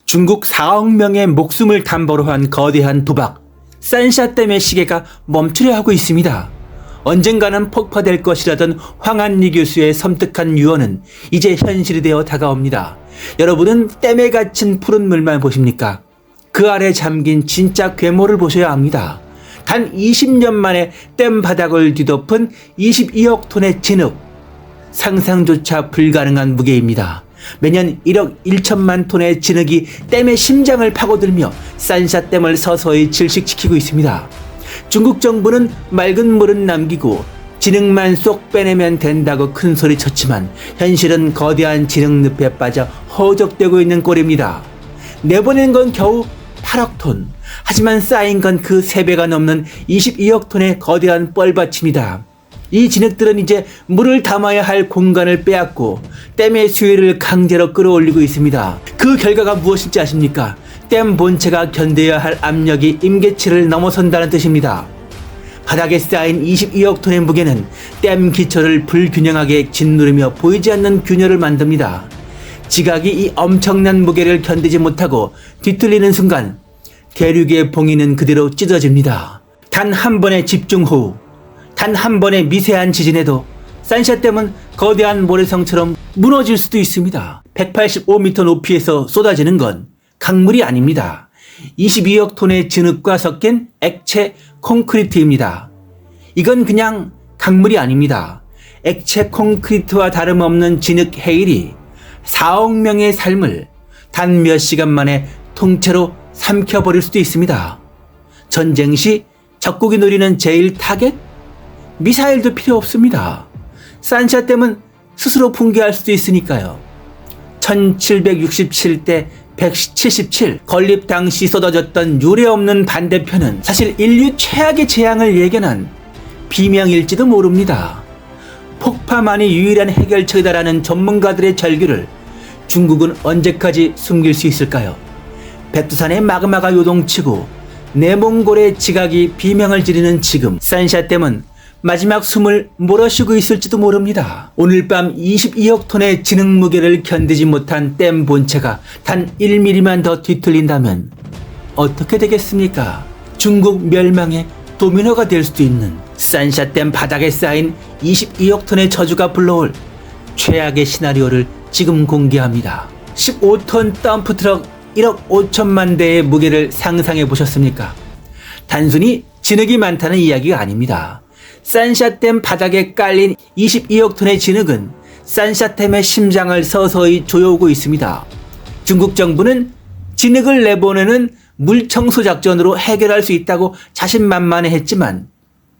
중국 4억 명의 목숨을 담보로 한 거대한 도박, 산샤댐의 시계가 멈추려 하고 있습니다. 언젠가는 폭파될 것이라던 황한리 교수의 섬뜩한 유언은 이제 현실이 되어 다가옵니다. 여러분은 댐에 갇힌 푸른 물만 보십니까? 그 아래 잠긴 진짜 괴물을 보셔야 합니다. 단 20년 만에 댐 바닥을 뒤덮은 22억 톤의 진흙. 상상조차 불가능한 무게입니다. 매년 1억 1천만 톤의 진흙이 댐의 심장을 파고들며 산샤댐을 서서히 질식시키고 있습니다. 중국 정부는 맑은 물은 남기고 진흙만 쏙 빼내면 된다고 큰소리쳤지만 현실은 거대한 진흙늪에 빠져 허우적대고 있는 꼴입니다. 내보낸 건 겨우 8억 톤. 하지만 쌓인 건 그 3배가 넘는 22억 톤의 거대한 뻘밭입니다. 이 진흙들은 이제 물을 담아야 할 공간을 빼앗고 댐의 수위를 강제로 끌어올리고 있습니다. 그 결과가 무엇인지 아십니까? 댐 본체가 견뎌야 할 압력이 임계치를 넘어선다는 뜻입니다. 바닥에 쌓인 22억 톤의 무게는 댐 기초를 불균형하게 짓누르며 보이지 않는 균열을 만듭니다. 지각이 이 엄청난 무게를 견디지 못하고 뒤틀리는 순간 대륙의 봉인은 그대로 찢어집니다. 단 한 번의 집중호우, 단 한 번의 미세한 지진에도 산샤댐은 거대한 모래성처럼 무너질 수도 있습니다. 185m 높이에서 쏟아지는 건 강물이 아닙니다. 22억 톤의 진흙과 섞인 액체 콘크리트입니다. 이건 그냥 강물이 아닙니다. 액체 콘크리트와 다름없는 진흙 해일이 4억 명의 삶을 단 몇 시간 만에 통째로 삼켜버릴 수도 있습니다. 전쟁 시 적국이 노리는 제일 타겟? 미사일도 필요 없습니다. 산샤댐은 스스로 붕괴할 수도 있으니까요. 1767대 177 건립 당시 쏟아졌던 유례없는 반대편은 사실 인류 최악의 재앙을 예견한 비명일지도 모릅니다. 폭파만이 유일한 해결책이다라는 전문가들의 절규를 중국은 언제까지 숨길 수 있을까요? 백두산의 마그마가 요동치고 내몽골의 지각이 비명을 지르는 지금 산샤댐은 마지막 숨을 몰아쉬고 있을지도 모릅니다. 오늘 밤 22억 톤의 진흙 무게를 견디지 못한 댐 본체가 단 1mm만 더 뒤틀린다면 어떻게 되겠습니까? 중국 멸망의 도미노가 될 수도 있는 산샤댐 바닥에 쌓인 22억 톤의 저주가 불러올 최악의 시나리오를 지금 공개합니다. 15톤 덤프트럭 1억 5천만 대의 무게를 상상해 보셨습니까? 단순히 진흙이 많다는 이야기가 아닙니다. 산샤댐 바닥에 깔린 22억 톤의 진흙은 산샤댐의 심장을 서서히 조여오고 있습니다. 중국 정부는 진흙을 내보내는 물청소 작전으로 해결할 수 있다고 자신만만해했지만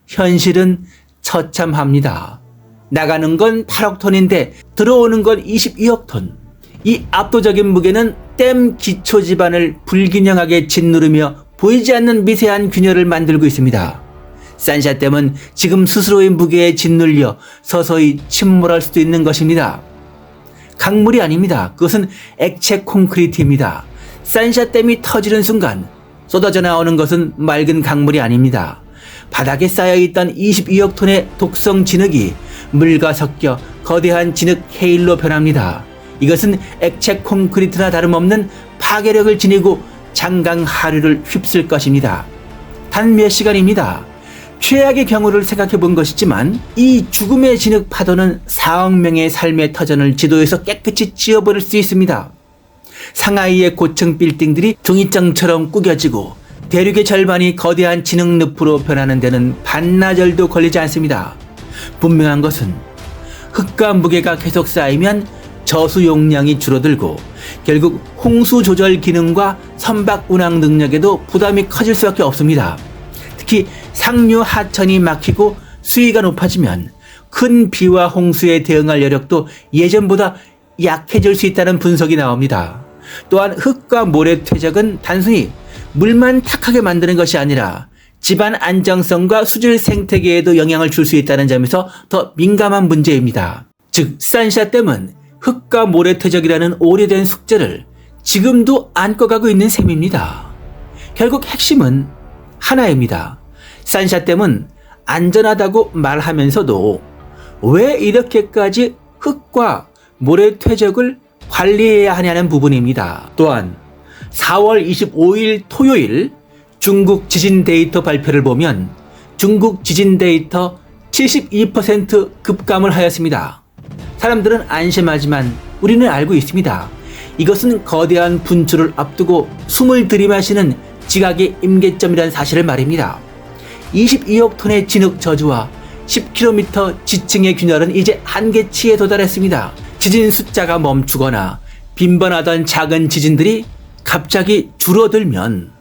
현실은 처참합니다. 나가는 건 8억 톤인데 들어오는 건 22억 톤. 이 압도적인 무게는 댐 기초 지반을 불균형하게 짓누르며 보이지 않는 미세한 균열을 만들고 있습니다. 산샤댐은 지금 스스로의 무게에 짓눌려 서서히 침몰할 수도 있는 것입니다. 강물이 아닙니다. 그것은 액체 콘크리트입니다. 산샤댐이 터지는 순간 쏟아져 나오는 것은 맑은 강물이 아닙니다. 바닥에 쌓여있던 22억 톤의 독성 진흙이 물과 섞여 거대한 진흙 해일로 변합니다. 이것은 액체 콘크리트나 다름없는 파괴력을 지니고 장강 하류를 휩쓸 것입니다. 단 몇 시간입니다. 최악의 경우를 생각해 본 것이지만 이 죽음의 진흙 파도는 4억 명의 삶의 터전을 지도에서 깨끗이 지워버릴 수 있습니다. 상하이의 고층 빌딩들이 종이장처럼 꾸겨지고 대륙의 절반이 거대한 진흙늪으로 변하는 데는 반나절도 걸리지 않습니다. 분명한 것은 흙과 무게가 계속 쌓이면 저수 용량이 줄어들고 결국 홍수 조절 기능과 선박 운항 능력에도 부담이 커질 수밖에 없습니다. 특히 상류 하천이 막히고 수위가 높아지면 큰 비와 홍수에 대응할 여력도 예전보다 약해질 수 있다는 분석이 나옵니다. 또한 흙과 모래 퇴적은 단순히 물만 탁하게 만드는 것이 아니라 집안 안정성과 수질 생태계에도 영향을 줄 수 있다는 점에서 더 민감한 문제입니다. 즉 산샤댐은 흙과 모래 퇴적이라는 오래된 숙제를 지금도 안고 가고 있는 셈입니다. 결국 핵심은 하나입니다. 산샤댐은 안전하다고 말하면서도 왜 이렇게까지 흙과 모래 퇴적을 관리해야 하냐는 부분입니다. 또한 4월 25일 토요일 중국 지진 데이터 발표를 보면 중국 지진 데이터 72% 급감을 하였습니다. 사람들은 안심하지만 우리는 알고 있습니다. 이것은 거대한 분출을 앞두고 숨을 들이마시는 지각의 임계점이라는 사실을 말입니다. 22억 톤의 진흙 저주와 10km 지층의 균열은 이제 한계치에 도달했습니다. 지진 숫자가 멈추거나 빈번하던 작은 지진들이 갑자기 줄어들면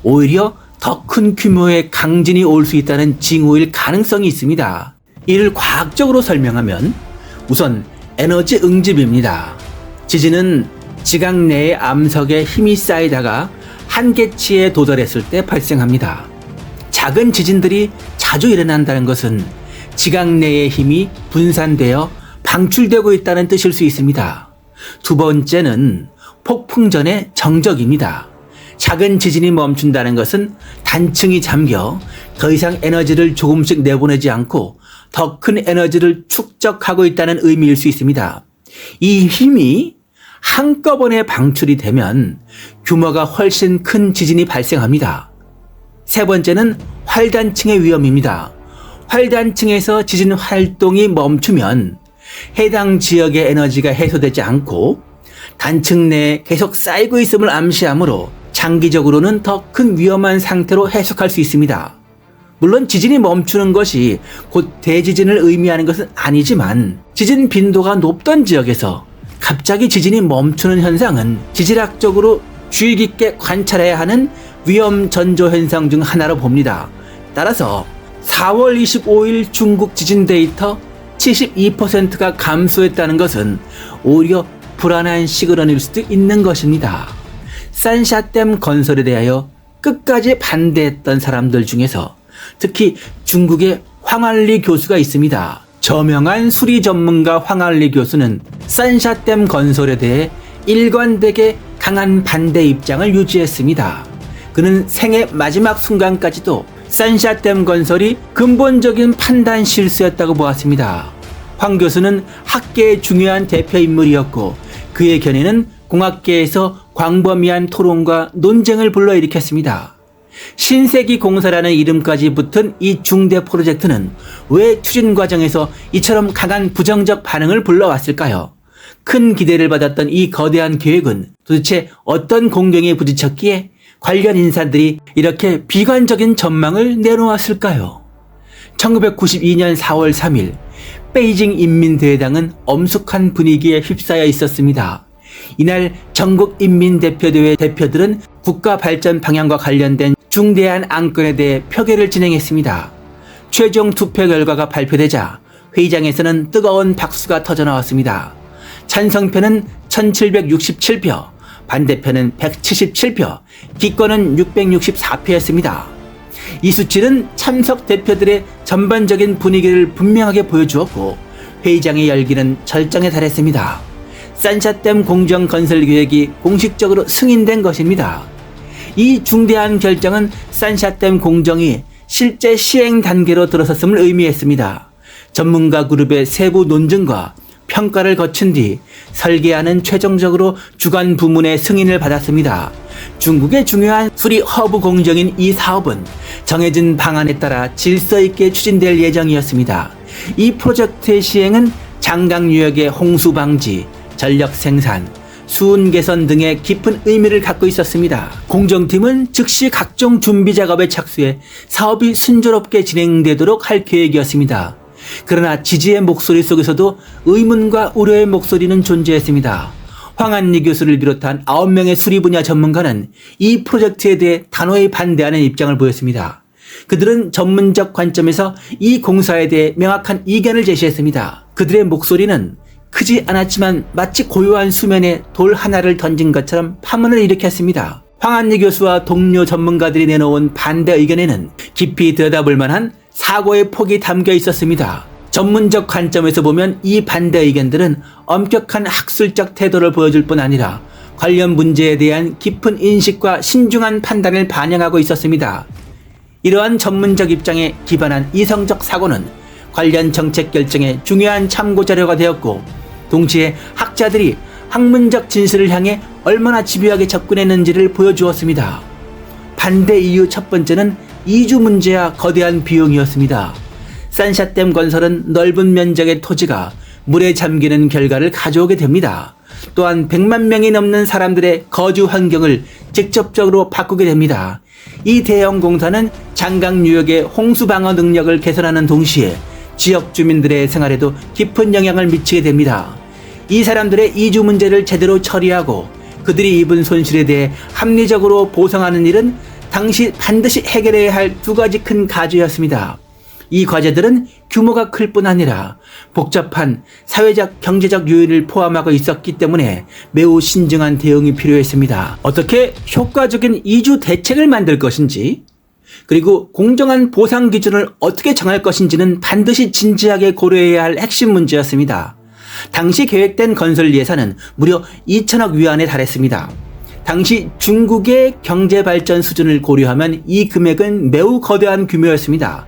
오히려 더 큰 규모의 강진이 올 수 있다는 징후일 가능성이 있습니다. 이를 과학적으로 설명하면 우선 에너지 응집입니다. 지진은 지각 내의 암석에 힘이 쌓이다가 한계치에 도달했을 때 발생합니다. 작은 지진들이 자주 일어난다는 것은 지각 내의 힘이 분산되어 방출되고 있다는 뜻일 수 있습니다. 두 번째는 폭풍 전의 정적입니다. 작은 지진이 멈춘다는 것은 단층이 잠겨 더 이상 에너지를 조금씩 내보내지 않고 더 큰 에너지를 축적하고 있다는 의미일 수 있습니다. 이 힘이 한꺼번에 방출이 되면 규모가 훨씬 큰 지진이 발생합니다. 세 번째는 활단층의 위험입니다. 활단층에서 지진 활동이 멈추면 해당 지역의 에너지가 해소되지 않고 단층 내에 계속 쌓이고 있음을 암시하므로 장기적으로는 더 큰 위험한 상태로 해석할 수 있습니다. 물론 지진이 멈추는 것이 곧 대지진을 의미하는 것은 아니지만 지진 빈도가 높던 지역에서 갑자기 지진이 멈추는 현상은 지질학적으로 주의 깊게 관찰해야 하는 위험 전조 현상 중 하나로 봅니다. 따라서 4월 25일 중국 지진 데이터 72%가 감소했다는 것은 오히려 불안한 시그널일 수도 있는 것입니다. 산샤댐 건설에 대하여 끝까지 반대했던 사람들 중에서 특히 중국의 황한리 교수가 있습니다. 저명한 수리 전문가 황한리 교수는 산샤댐 건설에 대해 일관되게 강한 반대 입장을 유지했습니다. 그는 생애 마지막 순간까지도 산샤댐 건설이 근본적인 판단 실수였다고 보았습니다. 황 교수는 학계의 중요한 대표 인물이었고 그의 견해는 공학계에서 광범위한 토론과 논쟁을 불러일으켰습니다. 신세기 공사라는 이름까지 붙은 이 중대 프로젝트는 왜 추진 과정에서 이처럼 강한 부정적 반응을 불러왔을까요? 큰 기대를 받았던 이 거대한 계획은 도대체 어떤 공경에 부딪혔기에 관련 인사들이 이렇게 비관적인 전망을 내놓았을까요? 1992년 4월 3일 베이징 인민대회당은 엄숙한 분위기에 휩싸여 있었습니다. 이날 전국인민대표대회 대표들은 국가 발전 방향과 관련된 중대한 안건에 대해 표결을 진행했습니다. 최종 투표 결과가 발표되자 회의장에서는 뜨거운 박수가 터져나왔습니다. 찬성표는 1767표, 반대표는 177표, 기권은 664표였습니다. 이 수치는 참석 대표들의 전반적인 분위기를 분명하게 보여주었고 회의장의 열기는 절정에 달했습니다. 산샤댐 공정 건설 계획이 공식적으로 승인된 것입니다. 이 중대한 결정은 산샤댐 공정이 실제 시행 단계로 들어섰음을 의미했습니다. 전문가 그룹의 세부 논증과 평가를 거친 뒤 설계안은 최종적으로 주관 부문의 승인을 받았습니다. 중국의 중요한 수리 허브 공정인 이 사업은 정해진 방안에 따라 질서 있게 추진될 예정이었습니다. 이 프로젝트의 시행은 장강 유역의 홍수 방지, 전력 생산, 수운 개선 등의 깊은 의미를 갖고 있었습니다. 공정팀은 즉시 각종 준비 작업에 착수해 사업이 순조롭게 진행되도록 할 계획이었습니다. 그러나 지지의 목소리 속에서도 의문과 우려의 목소리는 존재했습니다. 황한리 교수를 비롯한 9명의 수리 분야 전문가는 이 프로젝트에 대해 단호히 반대하는 입장을 보였습니다. 그들은 전문적 관점에서 이 공사에 대해 명확한 이견을 제시했습니다. 그들의 목소리는 크지 않았지만 마치 고요한 수면에 돌 하나를 던진 것처럼 파문을 일으켰습니다. 황한리 교수와 동료 전문가들이 내놓은 반대 의견에는 깊이 들여다볼 만한 사고의 폭이 담겨 있었습니다. 전문적 관점에서 보면 이 반대 의견들은 엄격한 학술적 태도를 보여줄 뿐 아니라 관련 문제에 대한 깊은 인식과 신중한 판단을 반영하고 있었습니다. 이러한 전문적 입장에 기반한 이성적 사고는 관련 정책 결정에 중요한 참고 자료가 되었고 동시에 학자들이 학문적 진실을 향해 얼마나 집요하게 접근했는지를 보여주었습니다. 반대 이유 첫 번째는 이주 문제와 거대한 비용이었습니다. 산샤댐 건설은 넓은 면적의 토지가 물에 잠기는 결과를 가져오게 됩니다. 또한 100만 명이 넘는 사람들의 거주 환경을 직접적으로 바꾸게 됩니다. 이 대형 공사는 장강 유역의 홍수 방어 능력을 개선하는 동시에 지역 주민들의 생활에도 깊은 영향을 미치게 됩니다. 이 사람들의 이주 문제를 제대로 처리하고 그들이 입은 손실에 대해 합리적으로 보상하는 일은 당시 반드시 해결해야 할 두 가지 큰 과제였습니다. 이 과제들은 규모가 클 뿐 아니라 복잡한 사회적 경제적 요인을 포함하고 있었기 때문에 매우 신중한 대응이 필요했습니다. 어떻게 효과적인 이주 대책을 만들 것인지, 그리고 공정한 보상 기준을 어떻게 정할 것인지는 반드시 진지하게 고려해야 할 핵심 문제였습니다. 당시 계획된 건설 예산은 무려 2천억 위안에 달했습니다. 당시 중국의 경제 발전 수준을 고려하면 이 금액은 매우 거대한 규모였습니다.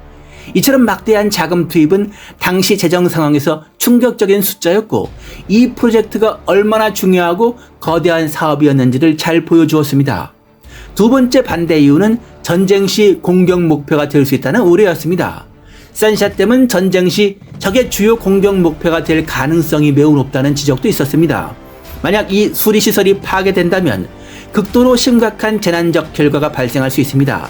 이처럼 막대한 자금 투입은 당시 재정 상황에서 충격적인 숫자였고, 이 프로젝트가 얼마나 중요하고 거대한 사업이었는지를 잘 보여주었습니다. 두 번째 반대 이유는 전쟁 시 공격 목표가 될 수 있다는 우려였습니다. 산샤댐은 전쟁 시 적의 주요 공격 목표가 될 가능성이 매우 높다는 지적도 있었습니다. 만약 이 수리시설이 파괴된다면 극도로 심각한 재난적 결과가 발생할 수 있습니다.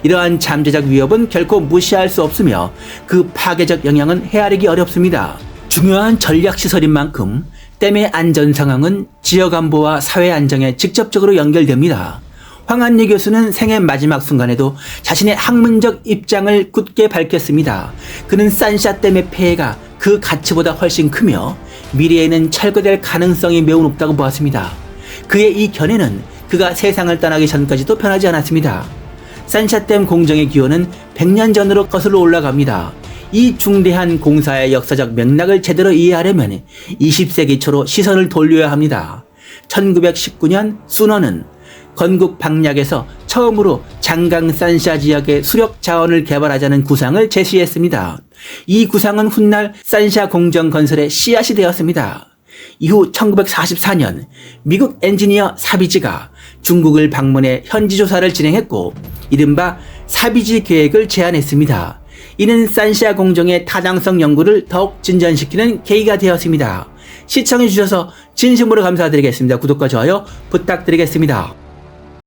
이러한 잠재적 위협은 결코 무시할 수 없으며 그 파괴적 영향은 헤아리기 어렵습니다. 중요한 전략시설인 만큼 댐의 안전 상황은 지역 안보와 사회 안정에 직접적으로 연결됩니다. 황한리 교수는 생애 마지막 순간에도 자신의 학문적 입장을 굳게 밝혔습니다. 그는 산샤댐의 폐해가 그 가치보다 훨씬 크며 미래에는 철거될 가능성이 매우 높다고 보았습니다. 그의 이 견해는 그가 세상을 떠나기 전까지도 변하지 않았습니다. 산샤댐 공정의 기원은 100년 전으로 거슬러 올라갑니다. 이 중대한 공사의 역사적 맥락을 제대로 이해하려면 20세기 초로 시선을 돌려야 합니다. 1919년 순원은 건국 박약에서 처음으로 장강 산샤 지역의 수력 자원을 개발하자는 구상을 제시했습니다. 이 구상은 훗날 산샤 공정 건설의 씨앗이 되었습니다. 이후 1944년 미국 엔지니어 사비지가 중국을 방문해 현지 조사를 진행했고, 이른바 사비지 계획을 제안했습니다. 이는 산샤 공정의 타당성 연구를 더욱 진전시키는 계기가 되었습니다. 시청해주셔서 진심으로 감사드리겠습니다. 구독과 좋아요 부탁드리겠습니다.